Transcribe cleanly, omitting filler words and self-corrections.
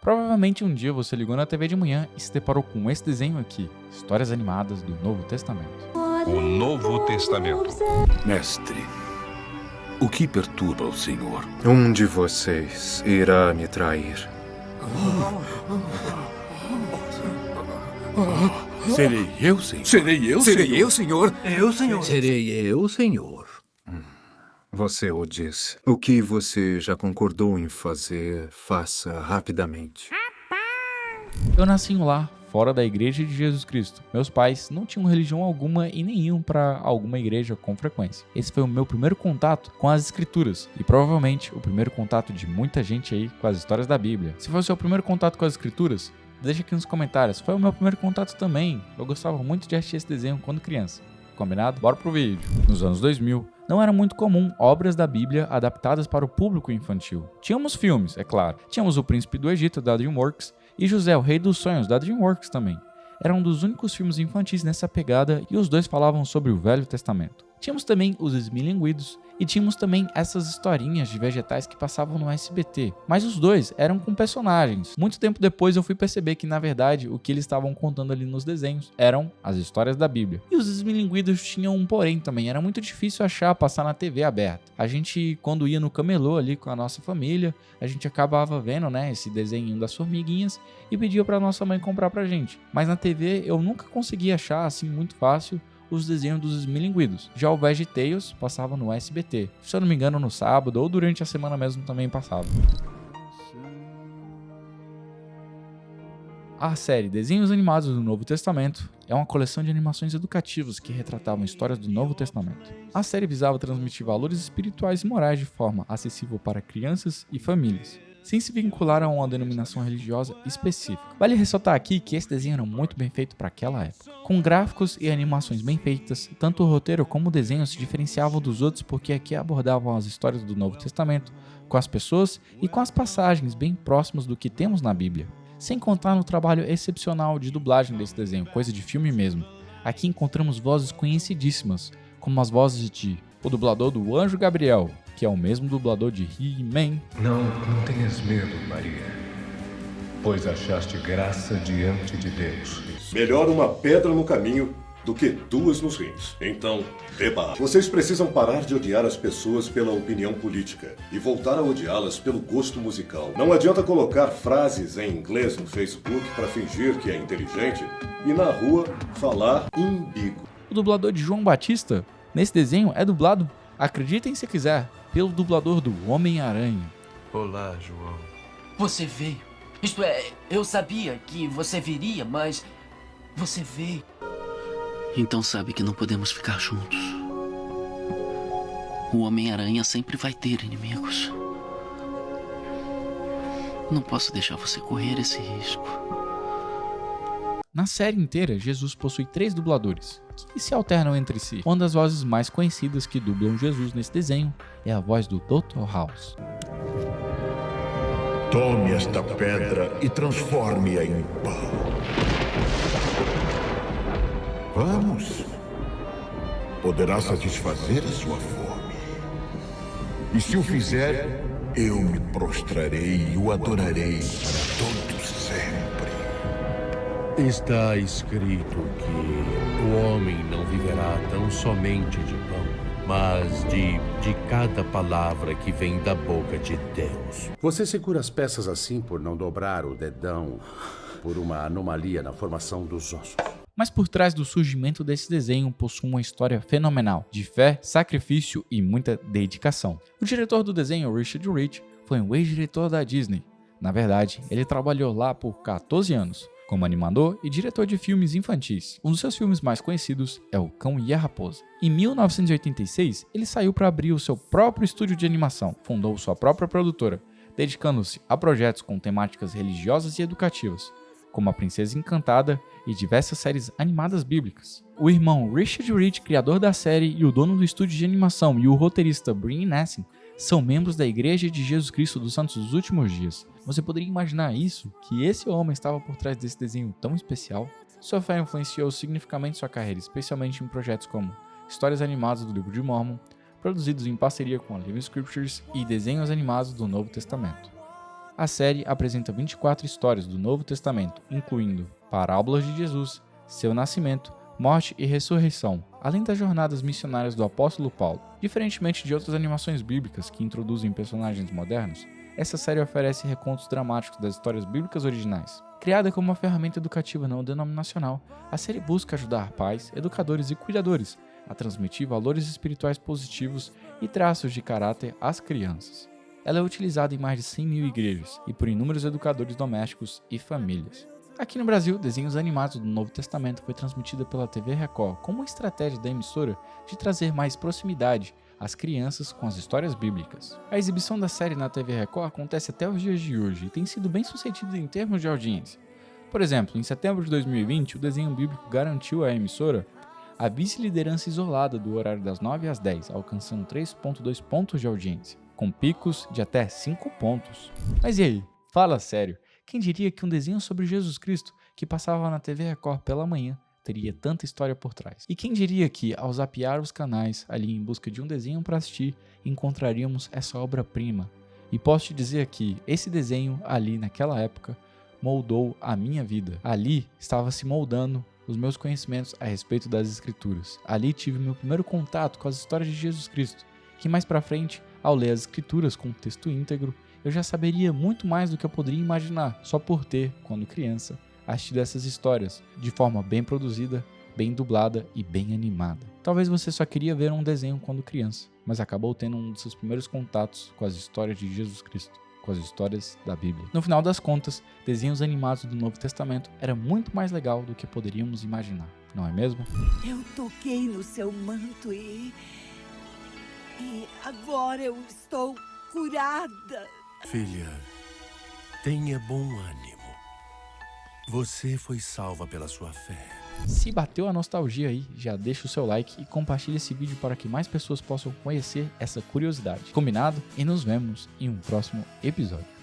Provavelmente um dia você ligou na TV de manhã e se deparou com esse desenho aqui, histórias animadas do Novo Testamento. O Novo Testamento. Mestre, o que perturba o Senhor? Um de vocês irá me trair. Serei eu, Senhor? Serei eu, Senhor? Eu, Senhor. Serei eu, Senhor? Você o disse. O que você já concordou em fazer, faça rapidamente. Eu nasci em um lar fora da Igreja de Jesus Cristo. Meus pais não tinham religião alguma e nem iam para alguma igreja com frequência. Esse foi o meu primeiro contato com as escrituras e provavelmente o primeiro contato de muita gente aí com as histórias da Bíblia. Se foi o seu primeiro contato com as escrituras, deixa aqui nos comentários. Foi o meu primeiro contato também. Eu gostava muito de assistir esse desenho quando criança. Combinado? Bora pro vídeo. Nos anos 2000, não era muito comum obras da Bíblia adaptadas para o público infantil. Tínhamos filmes, é claro. Tínhamos O Príncipe do Egito, da DreamWorks, e José, o Rei dos Sonhos, da DreamWorks também. Era um dos únicos filmes infantis nessa pegada e os dois falavam sobre o Velho Testamento. Tínhamos também Os Esmilinguidos e tínhamos também essas historinhas de vegetais que passavam no SBT. Mas os dois eram com personagens. Muito tempo depois eu fui perceber que, na verdade, o que eles estavam contando ali nos desenhos eram as histórias da Bíblia. E Os Esmilinguidos tinham um porém também. Era muito difícil achar passar na TV aberta. A gente, quando ia no camelô ali com a nossa família, a gente acabava vendo, né, esse desenho das formiguinhas e pedia pra nossa mãe comprar pra gente. Mas na TV eu nunca consegui achar assim muito fácil os desenhos dos Esmilinguidos. Já o VeggieTales passava no SBT. Se eu não me engano, no sábado ou durante a semana mesmo também passava. A série Desenhos Animados do Novo Testamento é uma coleção de animações educativas que retratavam histórias do Novo Testamento. A série visava transmitir valores espirituais e morais de forma acessível para crianças e famílias, sem se vincular a uma denominação religiosa específica. Vale ressaltar aqui que esse desenho era muito bem feito para aquela época. Com gráficos e animações bem feitas, tanto o roteiro como o desenho se diferenciavam dos outros porque aqui abordavam as histórias do Novo Testamento com as pessoas e com as passagens bem próximas do que temos na Bíblia. Sem contar no trabalho excepcional de dublagem desse desenho, coisa de filme mesmo. Aqui encontramos vozes conhecidíssimas, como as vozes de o dublador do Anjo Gabriel, que é o mesmo dublador de He-Man. Não tenhas medo, Maria, pois achaste graça diante de Deus. Melhor uma pedra no caminho do que duas nos rins. Então, beba. Vocês precisam parar de odiar as pessoas pela opinião política e voltar a odiá-las pelo gosto musical. Não adianta colocar frases em inglês no Facebook para fingir que é inteligente e na rua falar imbigo. O dublador de João Batista, nesse desenho, é dublado, acreditem se quiser, pelo dublador do Homem-Aranha. Olá, João. Você veio. Isto é, eu sabia que você viria, mas você veio. Então sabe que não podemos ficar juntos. O Homem-Aranha sempre vai ter inimigos. Não posso deixar você correr esse risco. Na série inteira, Jesus possui 3 dubladores, que se alternam entre si. Uma das vozes mais conhecidas que dublam Jesus nesse desenho é a voz do Dr. House. Tome esta pedra e transforme-a em pão. Vamos. Poderá satisfazer a sua fome. E se o fizer, eu me prostrarei e o adorarei para todo sempre. Está escrito que o homem não viverá tão somente de pão, mas de cada palavra que vem da boca de Deus. Você segura as peças assim por não dobrar o dedão, por uma anomalia na formação dos ossos. Mas por trás do surgimento desse desenho possui uma história fenomenal, de fé, sacrifício e muita dedicação. O diretor do desenho, Richard Rich, foi um ex-diretor da Disney. Na verdade, ele trabalhou lá por 14 anos, como animador e diretor de filmes infantis. Um dos seus filmes mais conhecidos é O Cão e a Raposa. Em 1986, ele saiu para abrir o seu próprio estúdio de animação, fundou sua própria produtora, dedicando-se a projetos com temáticas religiosas e educativas, como A Princesa Encantada e diversas séries animadas bíblicas. O irmão Richard Rich, criador da série e o dono do estúdio de animação, e o roteirista Brian Nassing são membros da Igreja de Jesus Cristo dos Santos dos Últimos Dias. Você poderia imaginar isso? Que esse homem estava por trás desse desenho tão especial? Sua fé influenciou significativamente sua carreira, especialmente em projetos como histórias animadas do Livro de Mórmon, produzidos em parceria com a Living Scriptures, e desenhos animados do Novo Testamento. A série apresenta 24 histórias do Novo Testamento, incluindo parábolas de Jesus, seu nascimento, morte e ressurreição, além das jornadas missionárias do apóstolo Paulo. Diferentemente de outras animações bíblicas que introduzem personagens modernos, essa série oferece recontos dramáticos das histórias bíblicas originais. Criada como uma ferramenta educativa não denominacional, a série busca ajudar pais, educadores e cuidadores a transmitir valores espirituais positivos e traços de caráter às crianças. Ela é utilizada em mais de 100 mil igrejas e por inúmeros educadores domésticos e famílias. Aqui no Brasil, desenhos animados do Novo Testamento foi transmitida pela TV Record como uma estratégia da emissora de trazer mais proximidade às crianças com as histórias bíblicas. A exibição da série na TV Record acontece até os dias de hoje e tem sido bem sucedida em termos de audiência. Por exemplo, em setembro de 2020, o desenho bíblico garantiu à emissora a vice-liderança isolada do horário das 9 às 10, alcançando 3,2 pontos de audiência, com picos de até 5 pontos. Mas e aí? Fala sério! Quem diria que um desenho sobre Jesus Cristo, que passava na TV Record pela manhã, teria tanta história por trás? E quem diria que, ao zapear os canais ali em busca de um desenho para assistir, encontraríamos essa obra-prima? E posso te dizer que esse desenho ali naquela época moldou a minha vida. Ali estava se moldando os meus conhecimentos a respeito das Escrituras. Ali tive meu primeiro contato com as histórias de Jesus Cristo, que mais pra frente, ao ler as Escrituras com o texto íntegro, eu já saberia muito mais do que eu poderia imaginar, só por ter, quando criança, assistido essas histórias, de forma bem produzida, bem dublada e bem animada. Talvez você só queria ver um desenho quando criança, mas acabou tendo um dos seus primeiros contatos com as histórias de Jesus Cristo, com as histórias da Bíblia. No final das contas, desenhos animados do Novo Testamento era muito mais legal do que poderíamos imaginar, não é mesmo? Eu toquei no seu manto e agora eu estou curada. Filha, tenha bom ânimo. Você foi salva pela sua fé. Se bateu a nostalgia aí, já deixa o seu like e compartilha esse vídeo para que mais pessoas possam conhecer essa curiosidade. Combinado? E nos vemos em um próximo episódio.